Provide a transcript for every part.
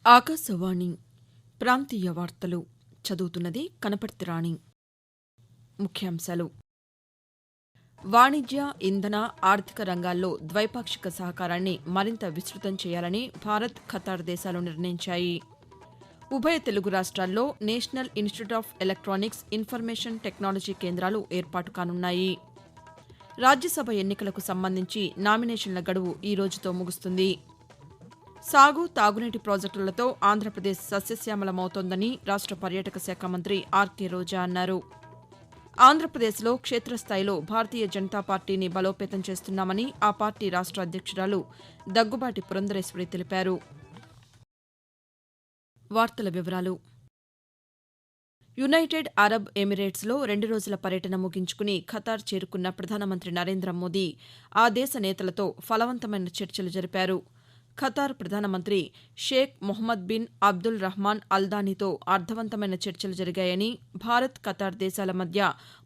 ఆకాశవాణి ప్రాంతీయ వార్తలు చదువుతున్నది కనపర్తి రాణి. ముఖ్యాంశాలు: వాణిజ్య, ఇంధన, ఆర్థిక రంగాల్లో ద్వైపాక్షిక సహకారాన్ని మరింత విస్తృతం చేయాలని భారత్, ఖతార్ దేశాలు నిర్ణయించాయి. ఉభయ తెలుగు రాష్ట్రాల్లో national institute of electronics, information technology కేంద్రాలు ఏర్పాటు కానున్నాయి. రాజ్యసభ ఎన్నికలకు సంబంధించి నామినేషన్ల గడువు ఈ రోజుతో ముగుస్తుంది. సాగు, తాగునీటి ప్రాజెక్టులతో ఆంధ్రప్రదేశ్ సస్యశ్యామలమవుతోందని రాష్ట్ర పర్యాటక శాఖ మంత్రి ఆర్కే రోజా అన్నారు. ఆంధ్రప్రదేశ్లో క్షేత్రస్థాయిలో భారతీయ జనతా పార్టీని బలోపేతం చేస్తున్నామని ఆ పార్టీ రాష్ట్ర అధ్యక్షురాలు దగ్గుబాటి పురంధరేశ్వరి తెలిపారు. వార్తల వివరాలు: యునైటెడ్ అరబ్ ఎమిరేట్స్లో 2 రోజుల పర్యటన ముగించుకుని ఖతార్ చేరుకున్న ప్రధానమంత్రి నరేంద్ర మోదీ ఆ దేశ నేతలతో ఫలవంతమైన చర్చలు జరిపారు. ఖతార్ ప్రధానమంత్రి Sheikh Mohammed bin Abdul Rahman అల్దానీతో అర్థవంతమైన చర్చలు జరిగాయని, భారత్, ఖతార్ దేశాల మధ్య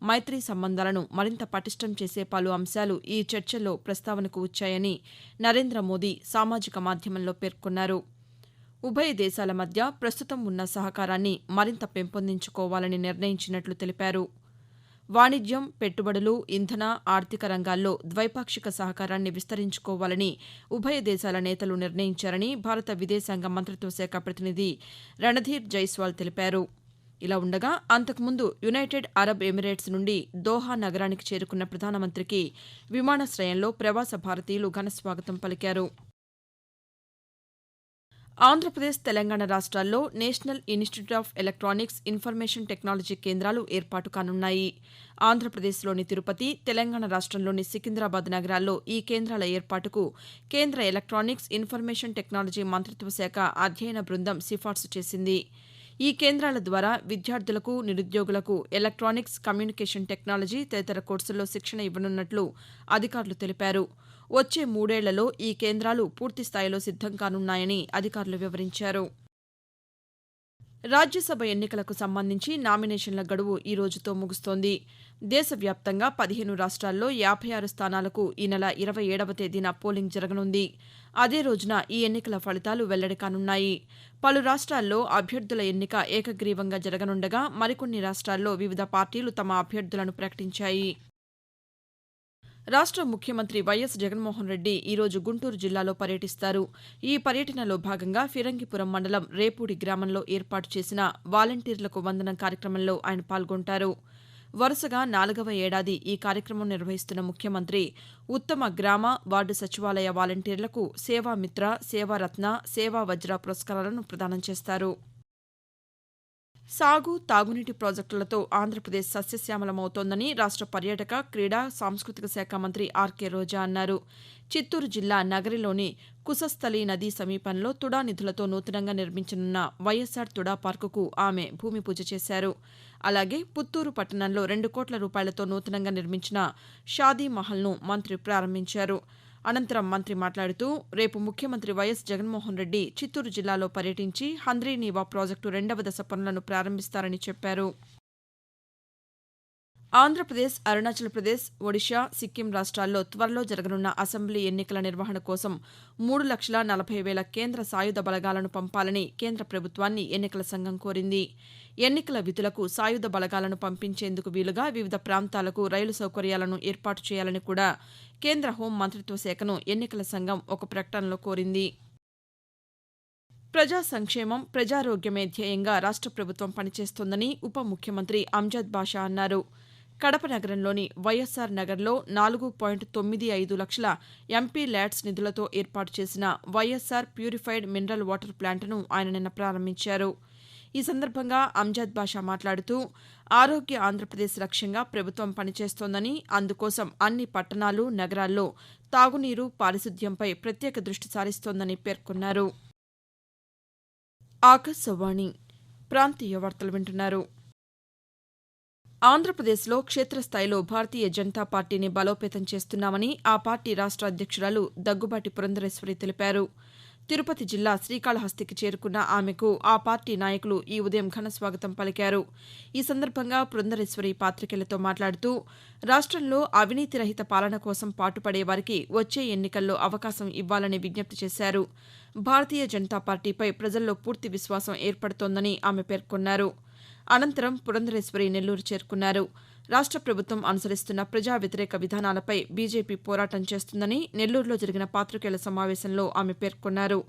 మైత్రీ సంబంధాలను మరింత పటిష్టం చేసే పలు అంశాలు ఈ చర్చల్లో ప్రస్తావనకు వచ్చాయని నరేంద్ర మోదీ సామాజిక మాధ్యమంలో పేర్కొన్నారు. ఉభయ దేశాల మధ్య ప్రస్తుతం ఉన్న సహకారాన్ని మరింత పెంపొందించుకోవాలని నిర్ణయించినట్లు తెలిపారు. వాణిజ్యం, పెట్టుబడులు, ఇంధన, ఆర్థిక రంగాల్లో ద్వైపాక్షిక సహకారాన్ని విస్తరించుకోవాలని ఉభయ దేశాల నేతలు నిర్ణయించారని భారత విదేశాంగ మంత్రిత్వ శాఖ ప్రతినిధి రణధీర్ జైస్వాల్ తెలిపారు. ఇలా ఉండగా అంతకుముందు యునైటెడ్ అరబ్ ఎమిరేట్స్ నుండి దోహా నగరానికి చేరుకున్న ప్రధానమంత్రికి విమానాశ్రయంలో ప్రవాస భారతీయులు ఘనస్వాగతం పలికారు. ఆంధ్రప్రదేశ్, తెలంగాణ రాష్ట్రాల్లో national institute of electronics, information technology కేంద్రాలు ఏర్పాటు కానున్నాయి. ఆంధ్రప్రదేశ్లోని తిరుపతి, తెలంగాణ రాష్ట్రంలోని సికింద్రాబాద్ నగరాల్లో ఈ కేంద్రాల ఏర్పాటుకు కేంద్ర ఎలక్ట్రానిక్స్, ఇన్ఫర్మేషన్ టెక్నాలజీ మంత్రిత్వ శాఖ అధ్యయన బృందం సిఫార్సు చేసింది. ఈ కేంద్రాల ద్వారా విద్యార్థులకు, నిరుద్యోగులకు ఎలక్ట్రానిక్స్, కమ్యూనికేషన్ టెక్నాలజీ తదితర కోర్సుల్లో శిక్షణ ఇవ్వనున్నట్లు అధికారులు తెలిపారు. వచ్చే 3 ఏళ్లలో ఈ కేంద్రాలు పూర్తిస్థాయిలో సిద్దం కానున్నాయని అధికారులు వివరించారు. రాజ్యసభ ఎన్నికలకు సంబంధించి నామినేషన్ల గడువు ఈ రోజుతో ముగుస్తోంది. దేశవ్యాప్తంగా 15 రాష్ట్రాల్లో 56 స్థానాలకు ఈ నెల 27వ తేదీన పోలింగ్ జరగనుంది. అదే రోజున ఈ ఎన్నికల ఫలితాలు వెల్లడి కానున్నాయి. పలు రాష్ట్రాల్లో అభ్యర్థుల ఎన్నిక ఏకగ్రీవంగా జరగనుండగా మరికొన్ని రాష్ట్రాల్లో వివిధ పార్టీలు తమ అభ్యర్థులను ప్రకటించాయి. రాష్ట్ర ముఖ్యమంత్రి వైఎస్ జగన్మోహన్ రెడ్డి ఈరోజు గుంటూరు జిల్లాలో పర్యటిస్తారు. ఈ పర్యటనలో భాగంగా ఫిరంగిపురం మండలం రేపూడి గ్రామంలో ఏర్పాటు చేసిన వాలంటీర్లకు వందనం కార్యక్రమంలో ఆయన పాల్గొంటారు. వరుసగా 4వ ఏడాది ఈ కార్యక్రమం నిర్వహిస్తున్న ముఖ్యమంత్రి ఉత్తమ గ్రామ, వార్డు సచివాలయ వాలంటీర్లకు సేవామిత్ర, సేవారత్న, సేవావజ్ర పురస్కారాలను ప్రదానం చేస్తారు. సాగు, తాగునీటి ప్రాజెక్టులతో ఆంధ్రప్రదేశ్ సస్యశ్యామలమవుతోందని రాష్ట్ర పర్యాటక, క్రీడా, సాంస్కృతిక శాఖ మంత్రి ఆర్కే రోజా అన్నారు. చిత్తూరు జిల్లా నగరిలోని కుశస్థలి నదీ సమీపంలో తుడా నిధులతో నూతనంగా నిర్మించనున్న వైఎస్సార్ తుడా పార్కుకు ఆమె భూమి పూజ చేశారు. అలాగే పుత్తూరు పట్టణంలో 2 కోట్ల రూపాయలతో నూతనంగా నిర్మించిన షాదీ మహల్ను మంత్రి ప్రారంభించారు. అనంతరం మంత్రి మాట్లాడుతూ, రేపు ముఖ్యమంత్రి వైఎస్ జగన్మోహన్ రెడ్డి చిత్తూరు జిల్లాలో పర్యటించి హంద్రీనీవా ప్రాజెక్టు 2వ దశ పనులను ప్రారంభిస్తారని చెప్పారు. ఆంధ్రప్రదేశ్, అరుణాచల్ ప్రదేశ్, ఒడిషా, సిక్కిం రాష్ట్రాల్లో త్వరలో జరగనున్న అసెంబ్లీ ఎన్నికల నిర్వహణ కోసం 3,40,000 కేంద్ర సాయుధ బలగాలను పంపాలని కేంద్ర ప్రభుత్వాన్ని ఎన్నికల సంఘం కోరింది. ఎన్నికల విధులకు సాయుధ బలగాలను పంపించేందుకు వీలుగా వివిధ ప్రాంతాలకు రైలు సౌకర్యాలను ఏర్పాటు చేయాలని కూడా కేంద్ర హోం మంత్రిత్వ శాఖను ఎన్నికల సంఘం ఒక ప్రకటనలో కోరింది. ప్రజా సంక్షేమం, ప్రజారోగ్యమే ధ్యేయంగా రాష్ట్ర ప్రభుత్వం పనిచేస్తోందని ఉప ముఖ్యమంత్రి అంజద్ బాషా అన్నారు. కడప నగరంలోని వైఎస్సార్ నగర్లో 4.95 లక్షల ఎంపీ ల్యాడ్స్ నిధులతో ఏర్పాటు చేసిన వైఎస్సార్ ప్యూరిఫైడ్ మినరల్ వాటర్ ప్లాంట్ను ఆయన నిన్న ప్రారంభించారు. ఈ సందర్భంగా అంజద్ బాషా మాట్లాడుతూ, ఆరోగ్య ఆంధ్రప్రదేశ్ లక్ష్యంగా ప్రభుత్వం పనిచేస్తోందని, అందుకోసం అన్ని పట్టణాలు, నగరాల్లో తాగునీరు, పారిశుద్ధ్యంపై ప్రత్యేక దృష్టి సారిస్తోందని పేర్కొన్నారు. ఆకాశవాణి ప్రాంతీయ వార్తలు వింటున్నారు. ఆంధ్రప్రదేశ్లో క్షేత్రస్థాయిలో భారతీయ జనతా పార్టీని బలోపేతం చేస్తున్నామని ఆ పార్టీ రాష్ట్ర అధ్యక్షురాలు దగ్గుబాటి పురంధరేశ్వరి తెలిపారు. తిరుపతి జిల్లా శ్రీకాళహస్తికి చేరుకున్న ఆమెకు ఆ పార్టీ నాయకులు ఈ ఉదయం ఘనస్వాగతం పలికారు. ఈ సందర్భంగా పురంధరేశ్వరి పాతికేయులతో మాట్లాడుతూ, రాష్ట్రంలో అవినీతి రహిత పాలన కోసం పాటుపడే వారికి వచ్చే ఎన్నికల్లో అవకాశం ఇవ్వాలని విజ్ఞప్తి చేశారు. భారతీయ జనతా పార్టీపై ప్రజల్లో పూర్తి విశ్వాసం ఏర్పడుతోందని ఆమె పేర్కొన్నారు. అనంతరం పురంధరేశ్వరి నెల్లూరు చేరుకున్నారు. రాష్ట ప్రభుత్వం అనుసరిస్తున్న ప్రజా వ్యతిరేక విధానాలపై బీజేపీ పోరాటం చేస్తుందని నెల్లూరులో జరిగిన పాతికేయుల సమావేశంలో ఆమె పేర్కొన్నారు.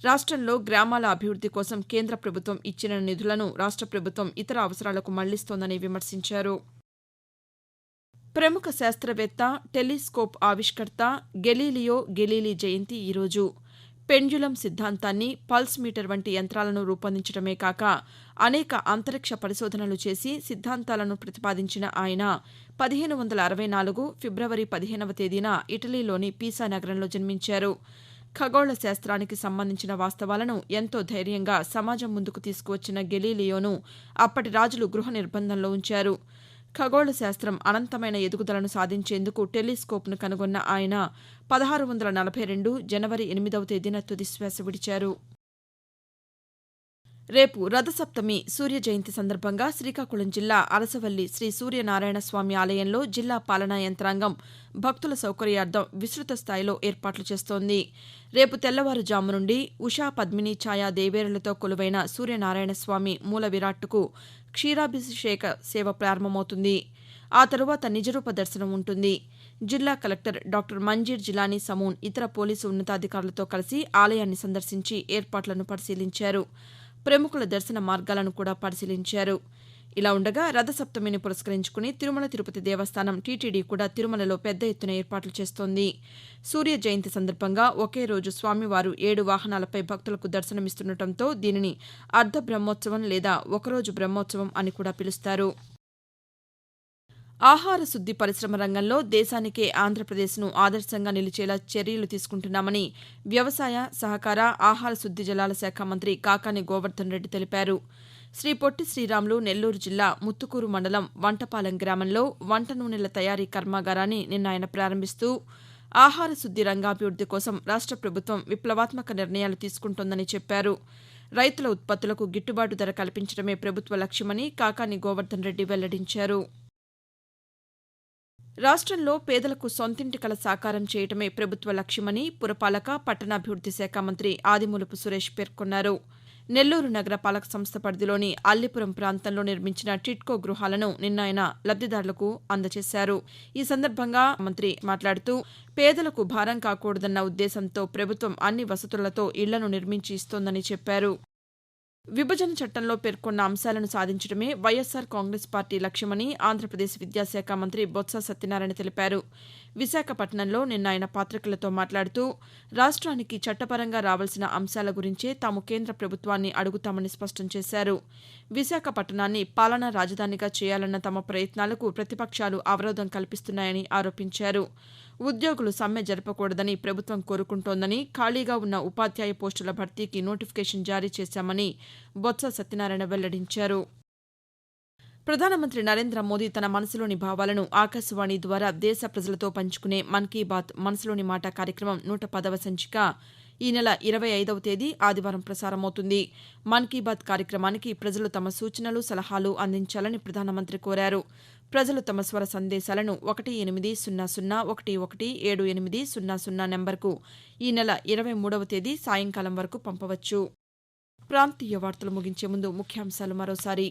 రాష్టంలో గ్రామాల అభివృద్ది కోసం కేంద్ర ప్రభుత్వం ఇచ్చిన నిధులను రాష్ట ప్రభుత్వం ఇతర అవసరాలకు మళ్లిస్తోందని విమర్శించారు. ప్రముఖ శాస్త్రవేత్త, టెలిస్కోప్ ఆవిష్కర్త గెలీలియో గెలీలీ జయంతి ఈరోజు. పెండ్యులం సిద్ధాంతాన్ని, పల్స్ మీటర్ వంటి యంత్రాలను రూపొందించడమే కాక అనేక అంతరిక్ష పరిశోధనలు చేసి సిద్ధాంతాలను ప్రతిపాదించిన ఆయన 1564 ఫిబ్రవరి 15వ తేదీన ఇటలీలోని పీసా నగరంలో జన్మించారు. ఖగోళ శాస్త్రానికి సంబంధించిన వాస్తవాలను ఎంతో ధైర్యంగా సమాజం ముందుకు తీసుకువచ్చిన గెలీలియోను అప్పటి రాజులు గృహ నిర్బంధంలో ఉంచారు. ఖగోళ శాస్త్రం అనంతమైన ఎదుగుదలను సాధించేందుకు టెలిస్కోప్ను కనుగొన్న ఆయన 1642 జనవరి 8వ తేదీన తుదిశ్వాస విడిచారు. రేపు రథసప్తమి సూర్య జయంతి సందర్భంగా శ్రీకాకుళం జిల్లా అరసవల్లి శ్రీ సూర్యనారాయణ స్వామి ఆలయంలో జిల్లా పాలనా యంత్రాంగం భక్తుల సౌకర్యార్థం విస్తృత స్థాయిలో ఏర్పాట్లు చేస్తోంది. రేపు తెల్లవారుజాము నుండి ఉషా పద్మిని ఛాయా దేవేరులతో కొలువైన సూర్యనారాయణ స్వామి మూల విరాట్టుకు క్షీరాభిషేక సేవ ప్రారంభమవుతుంది. ఆ తరువాత నిజరూప దర్శనం ఉంటుంది. జిల్లా కలెక్టర్ డాక్టర్ మంజీర్ జిలానీ సమూన్ ఇతర పోలీసు ఉన్నతాధికారులతో కలిసి ఆలయాన్ని సందర్శించి ఏర్పాట్లను పరిశీలించారు. ప్రముఖుల దర్శన మార్గాలను కూడా పరిశీలించారు. ఇలా ఉండగా రథసప్తమిని పురస్కరించుకుని తిరుమల తిరుపతి దేవస్థానం టీటీడీ కూడా తిరుమలలో పెద్ద ఎత్తున ఏర్పాట్లు చేస్తోంది. సూర్య జయంతి సందర్భంగా ఒకే రోజు స్వామివారు 7 వాహనాలపై భక్తులకు దర్శనమిస్తుండటంతో దీనిని అర్ధ బ్రహ్మోత్సవం లేదా ఒకరోజు బ్రహ్మోత్సవం అని కూడా పిలుస్తారు. ఆహార శుద్ది పరిశ్రమ రంగంలో దేశానికే ఆంధ్రప్రదేశ్ను ఆదర్శంగా నిలిచేలా చర్యలు తీసుకుంటున్నామని వ్యవసాయ, సహకార, ఆహార శుద్ది జలాల శాఖ మంత్రి కాకాని గోవర్ధన్ రెడ్డి తెలిపారు. శ్రీ పొట్టి శ్రీరాములు నెల్లూరు జిల్లా ముత్తుకూరు మండలం వంటపాలెం గ్రామంలో వంట నూనెల తయారీ కర్మాగారాన్ని నిన్న ఆయన ప్రారంభిస్తూ ఆహార శుద్ది రంగాభివృద్ది కోసం రాష్ట ప్రభుత్వం విప్లవాత్మక నిర్ణయాలు తీసుకుంటోందని చెప్పారు. రైతుల ఉత్పత్తులకు గిట్టుబాటు ధర కల్పించడమే ప్రభుత్వ లక్ష్యమని కాకాని గోవర్ధన్ రెడ్డి వెల్లడించారు. రాష్టంలో పేదలకు సొంతింటి కల సాకారం చేయటమే ప్రభుత్వ లక్ష్యమని పురపాలక, పట్టణాభివృద్ది శాఖ మంత్రి ఆదిమూలపు సురేష్ పేర్కొన్నారు. నెల్లూరు నగర పాలక సంస్థ పరిధిలోని అల్లిపురం ప్రాంతంలో నిర్మించిన టిడ్కో గృహాలను నిన్న ఆయన లబ్దిదారులకు అందజేశారు. ఈ సందర్భంగా మంత్రి మాట్లాడుతూ పేదలకు భారం కాకూడదన్న ఉద్దేశంతో ప్రభుత్వం అన్ని వసతులతో ఇళ్లను నిర్మించి ఇస్తోందని చెప్పారు. విభజన చట్టంలో పేర్కొన్న అంశాలను సాధించడమే వైఎస్సార్ కాంగ్రెస్ పార్టీ లక్ష్యమని ఆంధ్రప్రదేశ్ విద్యాశాఖ మంత్రి బొత్స సత్యనారాయణ తెలిపారు. విశాఖపట్నంలో నిన్న ఆయన పాతికేయులతో మాట్లాడుతూ రాష్ట్రానికి చట్టపరంగా రావాల్సిన అంశాల గురించే తాము కేంద్ర ప్రభుత్వాన్ని అడుగుతామని స్పష్టం చేశారు. విశాఖపట్నాన్ని పాలనా రాజధానిగా చేయాలన్న తమ ప్రయత్నాలకు ప్రతిపక్షాలు అవరోధం కల్పిస్తున్నాయని ఆరోపించారు. ఉద్యోగులు సమ్మె జరపకూడదని ప్రభుత్వం కోరుకుంటోందని, ఖాళీగా ఉన్న ఉపాధ్యాయ పోస్టుల భర్తీకి నోటిఫికేషన్ జారీ చేశామని బొత్స సత్యనారాయణ వెల్లడించారు. ప్రధానమంత్రి నరేంద్ర మోదీ తన మనసులోని భావాలను ఆకాశవాణి ద్వారా దేశ ప్రజలతో పంచుకునే మన్ కీ బాత్ మనసులోని మాట కార్యక్రమం 110వ సంచిక ఈ నెల 25వ తేదీ ఆదివారం ప్రసారమవుతుంది. మన్ కీ బాత్ కార్యక్రమానికి ప్రజలు తమ సూచనలు, సలహాలు అందించాలని ప్రధానమంత్రి కోరారు. ప్రజలు తమ స్వర సందేశాలను 1800117800 నెంబర్కు ఈ నెల 23వ తేదీ సాయంకాలం వరకు పంపవచ్చు. ప్రాంతీయ వార్తలు ముగించే ముందు ముఖ్యాంశాలు మరోసారి.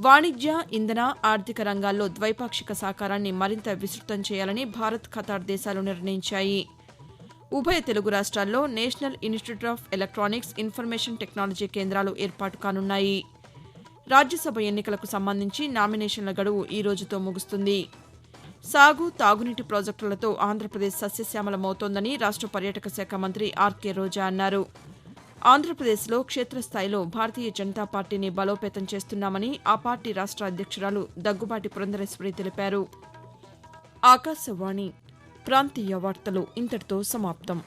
వాణిజ్య, ఇంధన, ఆర్థిక రంగాల్లో ద్వైపాక్షిక సహకారాన్ని మరింత విస్తృతం చేయాలని భారత్, ఖతార్ దేశాలు నిర్ణయించాయి. ఉభయ తెలుగు రాష్ట్రాల్లో national institute of electronics, information technology కేంద్రాలు ఏర్పాటు కానున్నాయి. రాజ్యసభ ఎన్నికలకు సంబంధించి నామినేషన్ల గడువు ఈ రోజుతో ముగుస్తుంది. సాగు, తాగునీటి ప్రాజెక్టులతో ఆంధ్రప్రదేశ్ సస్యశ్యామలమవుతోందని రాష్ట్ర పర్యాటక శాఖ మంత్రి ఆర్కే రోజా అన్నారు. ఆంధ్రప్రదేశ్లో క్షేత్రస్థాయిలో భారతీయ జనతా పార్టీని బలోపేతం చేస్తున్నామని ఆ పార్టీ రాష్ట్ర అధ్యక్షురాలు దగ్గుబాటి పురంధరేశ్వరి తెలిపారు. ఆకాశవాణి ప్రాంతీయ వార్తలు ఇంతటితో సమాప్తం.